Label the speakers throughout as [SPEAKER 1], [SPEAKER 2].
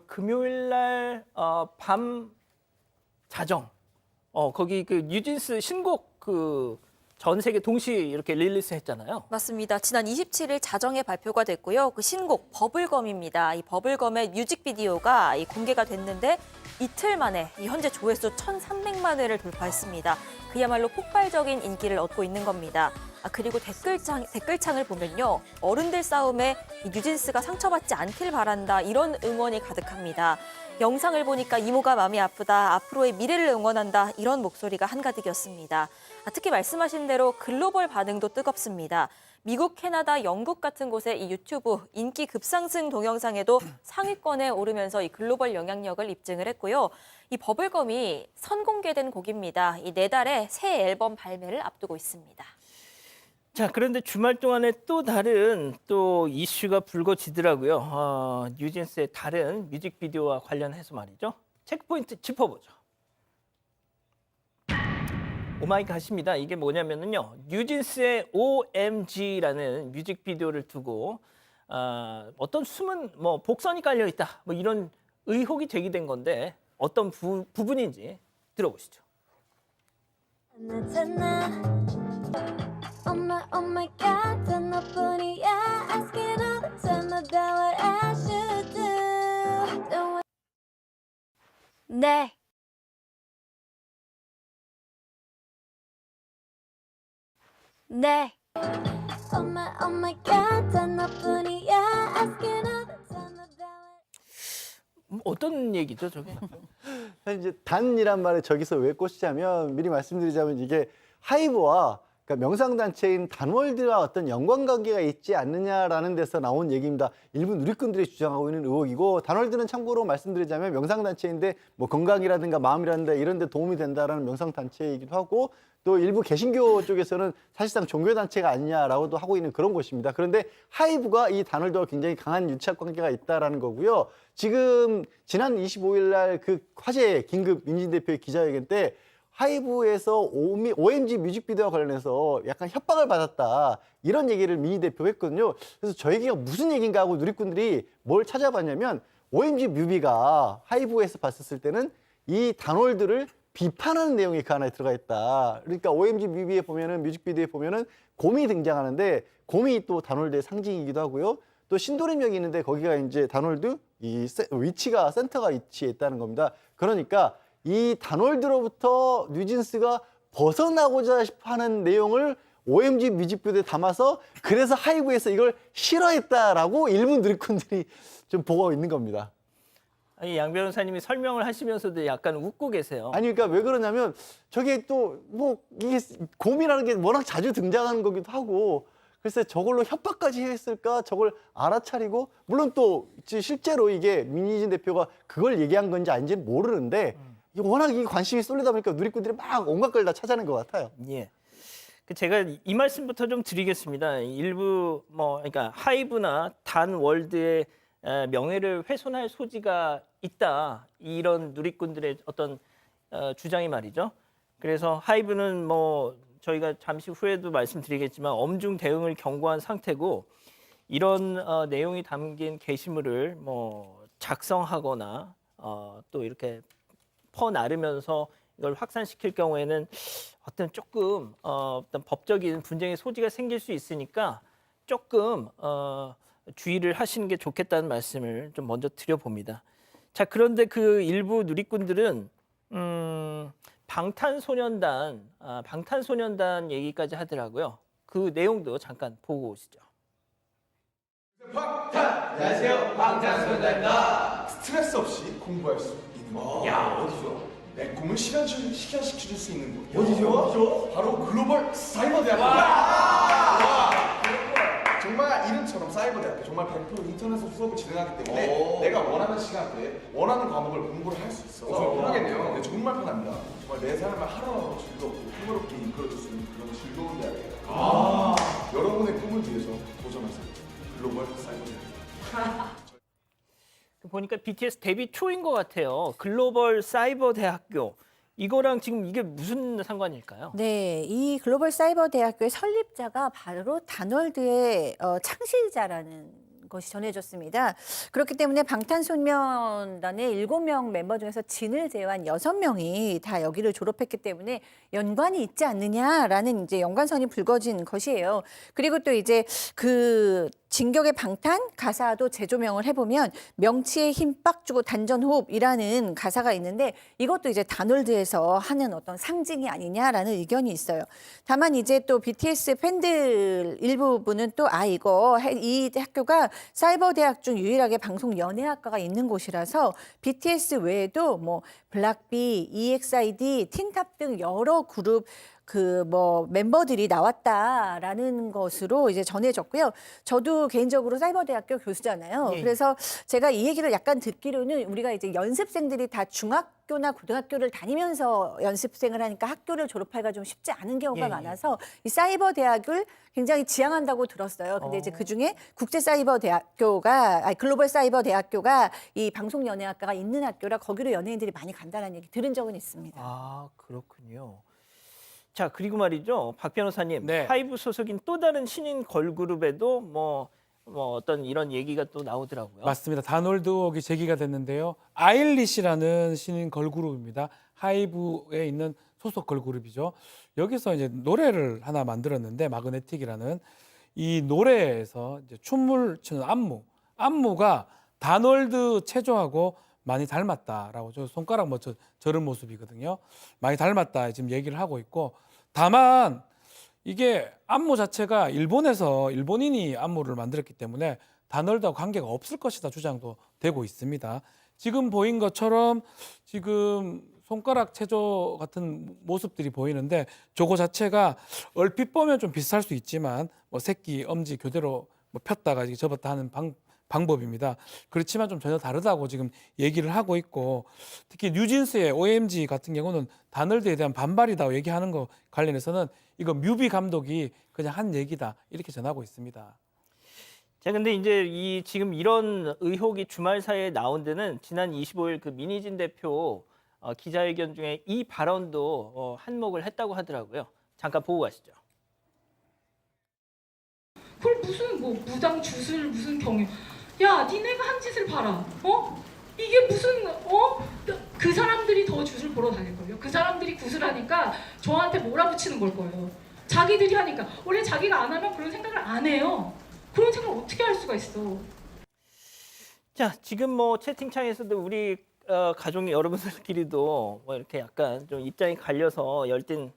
[SPEAKER 1] 금요일 날 밤 자정 거기 그 뉴진스 신곡 그 전 세계 동시에 이렇게 릴리스 했잖아요.
[SPEAKER 2] 맞습니다. 지난 27일 자정에 발표가 됐고요. 그 신곡 버블검입니다. 이 버블검의 뮤직비디오가 공개가 됐는데 이틀 만에 현재 조회수 1,300만 회를 돌파했습니다. 그야말로 폭발적인 인기를 얻고 있는 겁니다. 그리고 댓글창을 보면요. 어른들 싸움에 뉴진스가 상처받지 않길 바란다 이런 응원이 가득합니다. 영상을 보니까 이모가 마음이 아프다, 앞으로의 미래를 응원한다 이런 목소리가 한가득이었습니다. 특히 말씀하신 대로 글로벌 반응도 뜨겁습니다. 미국, 캐나다, 영국 같은 곳의 이 유튜브 인기 급상승 동영상에도 상위권에 오르면서 이 글로벌 영향력을 입증을 했고요. 이 버블검이 선공개된 곡입니다. 이 내달에 새 앨범 발매를 앞두고 있습니다.
[SPEAKER 1] 자, 그런데 주말 동안에 또 다른 이슈가 불거지더라고요. 뉴진스의 다른 뮤직비디오와 관련해서 말이죠. 체크포인트 짚어보죠. 오마이갓입니다. 이게 뭐냐면요. 뉴진스의 OMG라는 뮤직비디오를 두고 어떤 숨은 복선이 깔려 있다. 이런 의혹이 제기된 건데 어떤 부분인지 들어보시죠.
[SPEAKER 3] Oh my God, 다 너뿐이야. Asking all the time about what I should do. Don't 네. 네. Oh my God, 다 너뿐이야. Asking all the time about
[SPEAKER 1] 어떤 얘기죠, 저게?
[SPEAKER 4] 이제 단이란 말에 저기서 왜 꽂히자면 미리 말씀드리자면 이게 하이브와 그러니까 명상단체인 단월드와 어떤 연관관계가 있지 않느냐라는 데서 나온 얘기입니다. 일부 누리꾼들이 주장하고 있는 의혹이고 단월드는 참고로 말씀드리자면 명상단체인데 뭐 건강이라든가 마음이라든가 이런 데 도움이 된다라는 명상단체이기도 하고 또 일부 개신교 쪽에서는 사실상 종교단체가 아니냐라고도 하고 있는 그런 곳입니다. 그런데 하이브가 이 단월드와 굉장히 강한 유착관계가 있다라는 거고요. 지금 지난 25일 날 그 화제 긴급 민진 대표의 기자회견 때 하이브에서 OMG 뮤직비디오와 관련해서 약간 협박을 받았다 이런 얘기를 민희 대표가 했거든요. 그래서 저 얘기가 무슨 얘기인가 하고 누리꾼들이 뭘 찾아봤냐면 OMG 뮤비가 하이브에서 봤었을 때는 이 단월드를 비판하는 내용이 그 안에 들어가 있다. 그러니까 OMG 뮤비에 보면은 뮤직비디오에 보면은 곰이 등장하는데 곰이 또 단월드의 상징이기도 하고요. 또 신도림역이 있는데 거기가 이제 단월드 이 위치가 센터가 위치해 있다는 겁니다. 그러니까 이 단월드로부터 뉴진스가 벗어나고자 하는 내용을 OMG 뮤직비디오에 담아서 그래서 하이브에서 이걸 싫어했다라고 일부 누리꾼들이 좀 보고 있는 겁니다.
[SPEAKER 1] 아니, 양 변호사님이 설명을 하시면서도 약간 웃고 계세요.
[SPEAKER 4] 아니 그러니까 왜 그러냐면 저게 또 뭐 이게 곰이라는 게 워낙 자주 등장하는 거기도 하고 글쎄 저걸로 협박까지 했을까 저걸 알아차리고 물론 또 실제로 이게 민희진 대표가 그걸 얘기한 건지 아닌지는 모르는데 워낙 이 관심이 쏠리다 보니까 누리꾼들이 막 온갖 걸 다 찾아낸 것 같아요.
[SPEAKER 1] 예. 제가 이 말씀부터 좀 드리겠습니다. 일부 그러니까 하이브나 단월드의 명예를 훼손할 소지가 있다. 이런 누리꾼들의 어떤 주장이 말이죠. 그래서 하이브는 저희가 잠시 후에도 말씀드리겠지만 엄중 대응을 경고한 상태고 이런 내용이 담긴 게시물을 작성하거나 또 이렇게 퍼나르면서 이걸 확산시킬 경우에는 어떤 법적인 분쟁의 소지가 생길 수 있으니까 조금 주의를 하시는 게 좋겠다는 말씀을 좀 먼저 드려봅니다. 자, 그런데 그 일부 누리꾼들은 방탄소년단 얘기까지 하더라고요. 그 내용도 잠깐 보고 오시죠.
[SPEAKER 5] 안녕하세요, 방탄소년단입니다. 스트레스 없이 공부할 수 있는 곳. 야, 어디죠? 내 꿈을 실현시킬 수 있는 곳. 어디죠? 바로 글로벌 사이버 대학교입니다. 정말 이름처럼 사이버 대학교, 정말 100% 인터넷으로 수업을 진행하기 때문에 내가 원하는 시간대에 원하는 과목을 공부를 할 수 있어. 편하겠네요. 네, 정말 편합니다. 정말 내 삶을 하루하루 즐겁고 풍요롭게 이끌어줄 수 있는 그런 즐거운 대학이에요. 여러분의 꿈을 위해서 도전하세요. 글로벌 사이버 대학교.
[SPEAKER 1] 보니까 BTS 데뷔 초인 것 같아요. 글로벌 사이버 대학교. 이거랑 지금 이게 무슨 상관일까요?
[SPEAKER 6] 네, 이 글로벌 사이버 대학교의 설립자가 바로 단월드의 창시자라는 것이 전해졌습니다. 그렇기 때문에 방탄소년단의 7명 멤버 중에서 진을 제외한 6명이 다 여기를 졸업했기 때문에 연관이 있지 않느냐라는 이제 연관선이 불거진 것이에요. 그리고 또 이제 그 진격의 방탄 가사도 재조명을 해보면 명치에 힘 빡 주고 단전호흡이라는 가사가 있는데 이것도 이제 다놀드에서 하는 어떤 상징이 아니냐라는 의견이 있어요. 다만 이제 또 BTS 팬들 일부분은 또 이 학교가 사이버 대학 중 유일하게 방송 연예학과가 있는 곳이라서 BTS 외에도 뭐 블락비, EXID, 틴탑 등 여러 그룹 멤버들이 나왔다라는 것으로 이제 전해졌고요. 저도 개인적으로 사이버대학교 교수잖아요.
[SPEAKER 1] 예.
[SPEAKER 6] 그래서 제가 이 얘기를 약간 듣기로는 우리가 이제 연습생들이 다 중학교나 고등학교를 다니면서 연습생을 하니까 학교를 졸업하기가 좀 쉽지 않은 경우가
[SPEAKER 1] 예.
[SPEAKER 6] 많아서 이 사이버대학을 굉장히 지향한다고 들었어요. 근데 이제 그중에 글로벌 사이버대학교가 이 방송연예학과가 있는 학교라 거기로 연예인들이 많이 간다는 얘기 들은 적은 있습니다.
[SPEAKER 1] 아, 그렇군요. 자, 그리고 말이죠. 박 변호사님,
[SPEAKER 7] 네.
[SPEAKER 1] 하이브 소속인 또 다른 신인 걸그룹에도 뭐 어떤 이런 얘기가 또 나오더라고요.
[SPEAKER 7] 맞습니다. 다놀드 의혹이 제기가 됐는데요. 아일리시라는 신인 걸그룹입니다. 하이브에 있는 소속 걸그룹이죠. 여기서 이제 노래를 하나 만들었는데 마그네틱이라는 이 노래에서 이제 춤을 추는 안무가 다놀드 체조하고 많이 닮았다라고 저 손가락 저런 모습이거든요. 많이 닮았다 지금 얘기를 하고 있고 다만 이게 안무 자체가 일본인이 안무를 만들었기 때문에 다놀드하고 관계가 없을 것이다 주장도 되고 있습니다. 지금 보인 것처럼 지금 손가락 체조 같은 모습들이 보이는데 저거 자체가 얼핏 보면 좀 비슷할 수 있지만 뭐 새끼, 엄지 교대로 뭐 폈다가 접었다 하는 방법입니다. 그렇지만 좀 전혀 다르다고 지금 얘기를 하고 있고 특히 뉴진스의 OMG 같은 경우는 다놀드에 대한 반발이다 얘기하는 거 관련해서는 이거 뮤비 감독이 그냥 한 얘기다 이렇게 전하고 있습니다.
[SPEAKER 1] 자, 근데 이제 지금 이런 의혹이 주말 사이에 나온 데는 지난 25일 그 민희진 대표 기자회견 중에 이 발언도 한몫을 했다고 하더라고요. 잠깐 보고 가시죠.
[SPEAKER 8] 그걸 무슨 뭐 무당 주술 무슨 경유 야 니네가 한 짓을 봐라 이게 무슨 그 사람들이 더 주술 보러 다닐걸요. 그 사람들이 구슬하니까 저한테 몰아붙이는 걸 거예요. 자기들이 하니까 원래 자기가 안 하면 그런 생각을 안 해요. 그런 생각을 어떻게 할 수가 있어.
[SPEAKER 1] 자, 지금 뭐 채팅창에서도 우리 가족 여러분들끼리도 뭐 이렇게 약간 좀 입장이 갈려서 열띤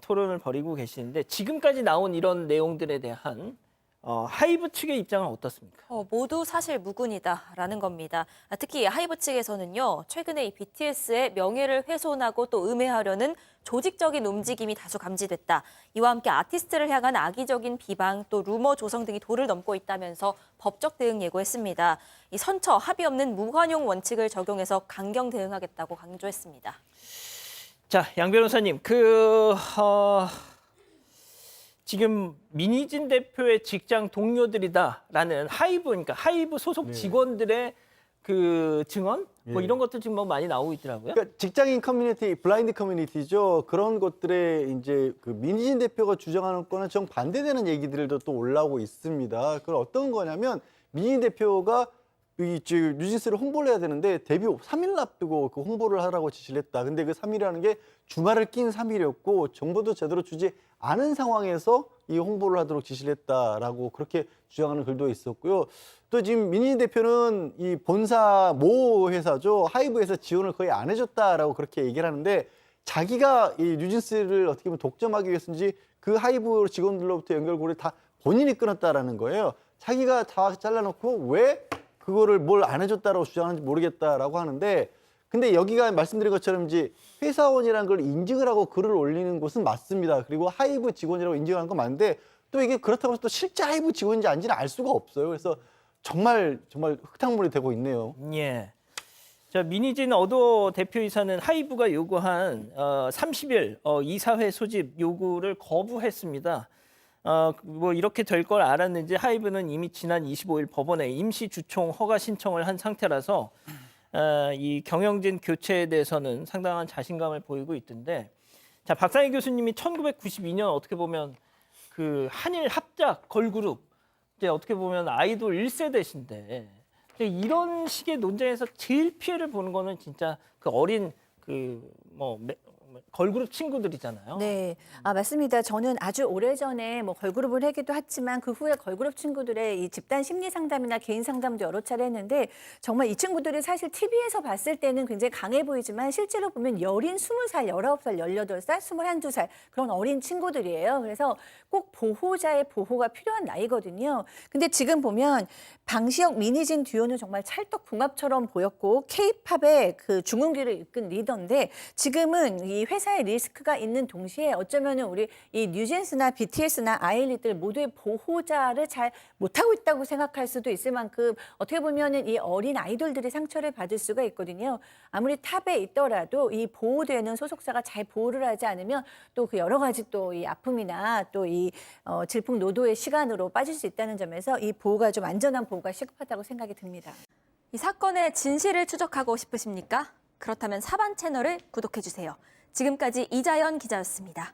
[SPEAKER 1] 토론을 벌이고 계시는데 지금까지 나온 이런 내용들에 대한 하이브 측의 입장은 어떻습니까?
[SPEAKER 2] 모두 사실 무근이다라는 겁니다. 특히 하이브 측에서는요, 최근에 이 BTS의 명예를 훼손하고 또 음해하려는 조직적인 움직임이 다수 감지됐다. 이와 함께 아티스트를 향한 악의적인 비방, 또 루머 조성 등이 도를 넘고 있다면서 법적 대응 예고했습니다. 이 선처, 합의 없는 무관용 원칙을 적용해서 강경 대응하겠다고 강조했습니다.
[SPEAKER 1] 자, 양 변호사님, 지금 민희진 대표의 직장 동료들이다라는 그러니까 하이브 소속 직원들의 그 증언 뭐 이런 것도 지금 뭐 많이 나오고 있더라고요.
[SPEAKER 4] 그러니까 직장인 커뮤니티, 블라인드 커뮤니티죠. 그런 것들에 이제 그 민희진 대표가 주장하는 거는 정 반대되는 얘기들도 또 올라오고 있습니다. 그건 어떤 거냐면 민희진 대표가 뉴진스를 홍보를 해야 되는데 데뷔 3일 앞두고 그 홍보를 하라고 지시를 했다. 근데 그 3일이라는 게 주말을 낀 3일이었고 정보도 제대로 주지 않은 상황에서 이 홍보를 하도록 지시를 했다라고 그렇게 주장하는 글도 있었고요. 또 지금 민희진 대표는 이 본사 모 회사죠. 하이브에서 지원을 거의 안 해줬다라고 그렇게 얘기를 하는데 자기가 이 뉴진스를 어떻게 보면 독점하기 위해서인지 그 하이브 직원들로부터 연결고리를 다 본인이 끊었다라는 거예요. 자기가 다 잘라놓고 왜 그거를 뭘 안 해줬다라고 주장하는지 모르겠다라고 하는데 근데 여기가 말씀드린 것처럼 이제 회사원이라는 걸 인증을 하고 글을 올리는 곳은 맞습니다. 그리고 하이브 직원이라고 인증하는 건 맞는데 또 이게 그렇다고 해서 또 실제 하이브 직원인지 아닌지는 알 수가 없어요. 그래서 정말 흙탕물이 되고 있네요.
[SPEAKER 1] 예. 자, 민희진 어도 대표이사는 하이브가 요구한 30일 이사회 소집 요구를 거부했습니다. 뭐 이렇게 될 걸 알았는지 하이브는 이미 지난 25일 법원에 임시 주총 허가 신청을 한 상태라서 이 경영진 교체에 대해서는 상당한 자신감을 보이고 있던데, 자, 박상희 교수님이 1992년 어떻게 보면 그 한일 합작 걸그룹 이제 어떻게 보면 아이돌 1세대신데 이런 식의 논쟁에서 제일 피해를 보는 거는 진짜 그 어린 걸그룹 친구들이잖아요.
[SPEAKER 6] 네, 맞습니다. 저는 아주 오래전에 뭐 걸그룹을 하기도 했지만 그 후에 걸그룹 친구들의 이 집단 심리 상담이나 개인 상담도 여러 차례 했는데 정말 이 친구들이 사실 TV에서 봤을 때는 굉장히 강해 보이지만 실제로 보면 여린 20살, 19살, 18살, 21, 2살 그런 어린 친구들이에요. 그래서 꼭 보호자의 보호가 필요한 나이거든요. 근데 지금 보면 방시혁, 민희진 듀오는 정말 찰떡궁합처럼 보였고 K-팝의 그 중흥기를 이끈 리더인데 지금은 이 회사의 리스크가 있는 동시에 어쩌면은 우리 이 뉴진스나 BTS나 아이리들 모두의 보호자를 잘 못하고 있다고 생각할 수도 있을 만큼 어떻게 보면은 이 어린 아이돌들이 상처를 받을 수가 있거든요. 아무리 탑에 있더라도 이 보호되는 소속사가 잘 보호를 하지 않으면 또 그 여러 가지 또 이 아픔이나 또 이 질풍노도의 시간으로 빠질 수 있다는 점에서 이 보호가 좀 안전한 보호가 시급하다고 생각이 듭니다.
[SPEAKER 2] 이 사건의 진실을 추적하고 싶으십니까? 그렇다면 사반 채널을 구독해주세요. 지금까지 이자연 기자였습니다.